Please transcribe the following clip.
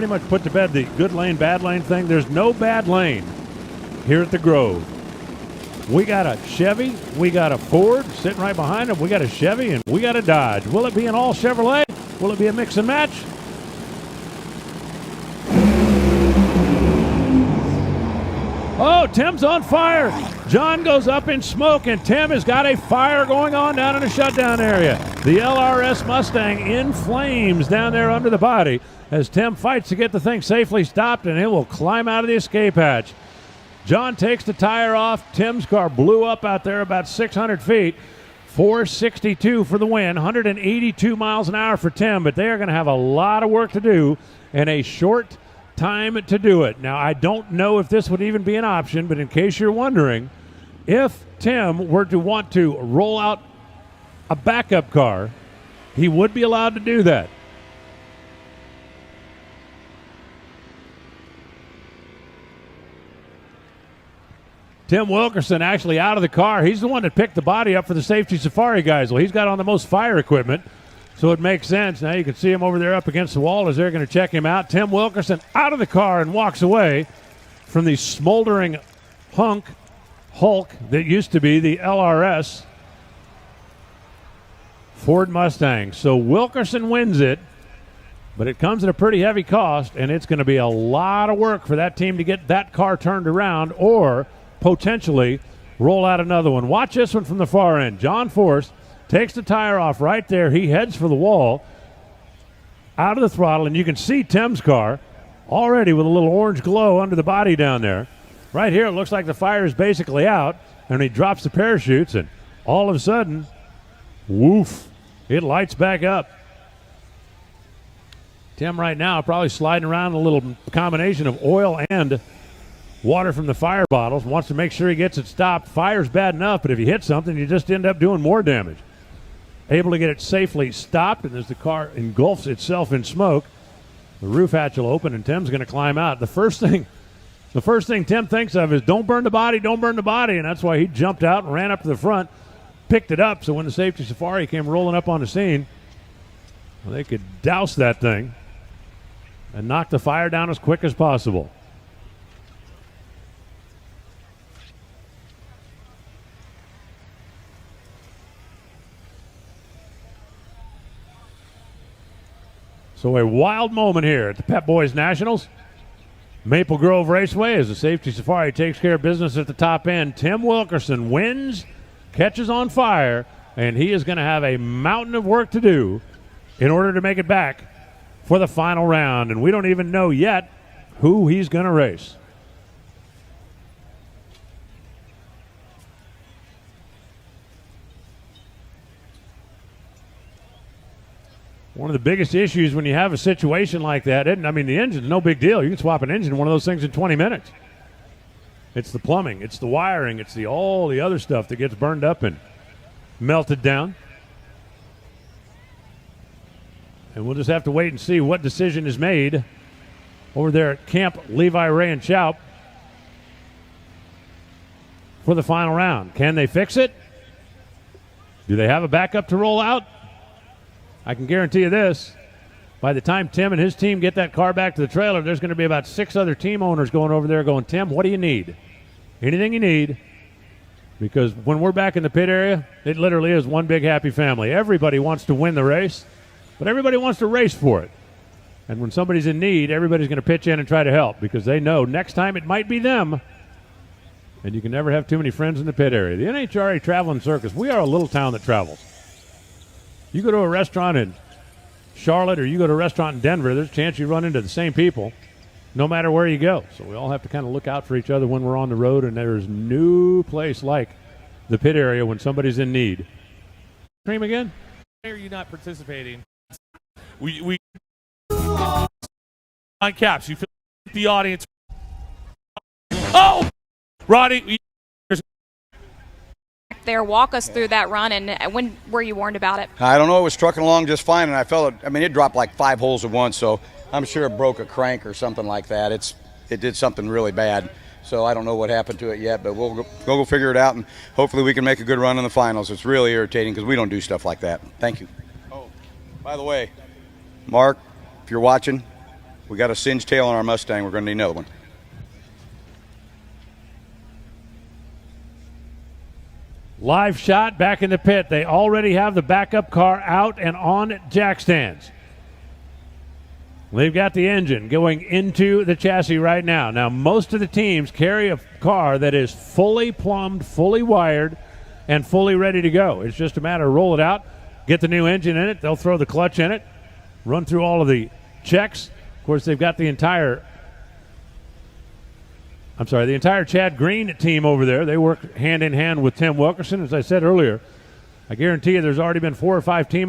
pretty much put to bed the good lane, bad lane thing. There's no bad lane here at the Grove. We got a Chevy, we got a Ford sitting right behind them, we got a Chevy, and we got a Dodge. Will it be an all Chevrolet? Will it be a mix and match? Oh, Tim's on fire. John goes up in smoke, and Tim has got a fire going on down in the shutdown area. The LRS Mustang in flames down there under the body as Tim fights to get the thing safely stopped, and it will climb out of the escape hatch. John takes the tire off. Tim's car blew up out there about 600 feet. 462 for the win, 182 miles an hour for Tim, but they are going to have a lot of work to do in a short time to do it. Now, I don't know if this would even be an option, but in case you're wondering, if Tim were to want to roll out a backup car, he would be allowed to do that. Tim Wilkerson actually out of the car. He's the one that picked the body up for the safety safari guys. Well, he's got on the most fire equipment, so it makes sense. Now you can see him over there up against the wall as they're going to check him out. Tim Wilkerson out of the car and walks away from the smoldering Hulk that used to be the LRS Ford Mustang. So Wilkerson wins it, but it comes at a pretty heavy cost, and it's going to be a lot of work for that team to get that car turned around or potentially roll out another one. Watch this one from the far end. John Force takes the tire off right there. He heads for the wall, out of the throttle, and you can see Tim's car already with a little orange glow under the body down there. Right here, it looks like the fire is basically out, and he drops the parachutes, and all of a sudden, woof, it lights back up. Tim right now probably sliding around a little combination of oil and water from the fire bottles, wants to make sure he gets it stopped. Fire's bad enough, but if you hit something, you just end up doing more damage. Able to get it safely stopped, and as the car engulfs itself in smoke, the roof hatch will open, and Tim's going to climb out. The first thing Tim thinks of is don't burn the body, don't burn the body, and that's why he jumped out and ran up to the front, picked it up, so when the safety safari came rolling up on the scene, well, they could douse that thing and knock the fire down as quick as possible. So a wild moment here at the Pep Boys Nationals. Maple Grove Raceway as the safety safari takes care of business at the top end. Tim Wilkerson wins, catches on fire, and he is going to have a mountain of work to do in order to make it back for the final round. And we don't even know yet who he's going to race. One of the biggest issues when you have a situation like that, the engine's no big deal. You can swap an engine, one of those things, in 20 minutes. It's the plumbing, it's the wiring, it's all the other stuff that gets burned up and melted down. And we'll just have to wait and see what decision is made over there at Camp Levi, Ray, and Chaup for the final round. Can they fix it? Do they have a backup to roll out? I can guarantee you this. By the time Tim and his team get that car back to the trailer, there's going to be about 6 other team owners going over there going, Tim, what do you need? Anything you need. Because when we're back in the pit area, it literally is one big happy family. Everybody wants to win the race, but everybody wants to race for it. And when somebody's in need, everybody's going to pitch in and try to help because they know next time it might be them. And you can never have too many friends in the pit area. The NHRA Traveling Circus, we are a little town that travels. You go to a restaurant in Charlotte or you go to a restaurant in Denver, there's a chance you run into the same people no matter where you go. So we all have to kind of look out for each other when we're on the road, and there's no place like the pit area when somebody's in need. Cream again? Why are you not participating? We on caps. You feel the audience. Oh! Roddy, there, walk us through that run, and when were you warned about it? I don't know. It was trucking along just fine, and I felt it. It dropped like 5 holes at once, so I'm sure it broke a crank or something like that. It did something really bad, so I don't know what happened to it yet, but we'll go figure it out, and hopefully we can make a good run in the finals. It's really irritating because we don't do stuff like that. Thank you. Oh, by the way, Mark, if you're watching, We got a singed tail on our Mustang. We're going to need another one. Live shot back in the pit. They already have the backup car out and on jack stands. They've got the engine going into the chassis right now. Now, most of the teams carry a car that is fully plumbed, fully wired, and fully ready to go. It's just a matter of roll it out, get the new engine in it. They'll throw the clutch in it, run through all of the checks. Of course, they've got the entire Chad Green team over there. They work hand in hand with Tim Wilkerson. As I said earlier, I guarantee you there's already been 4 or 5 team owners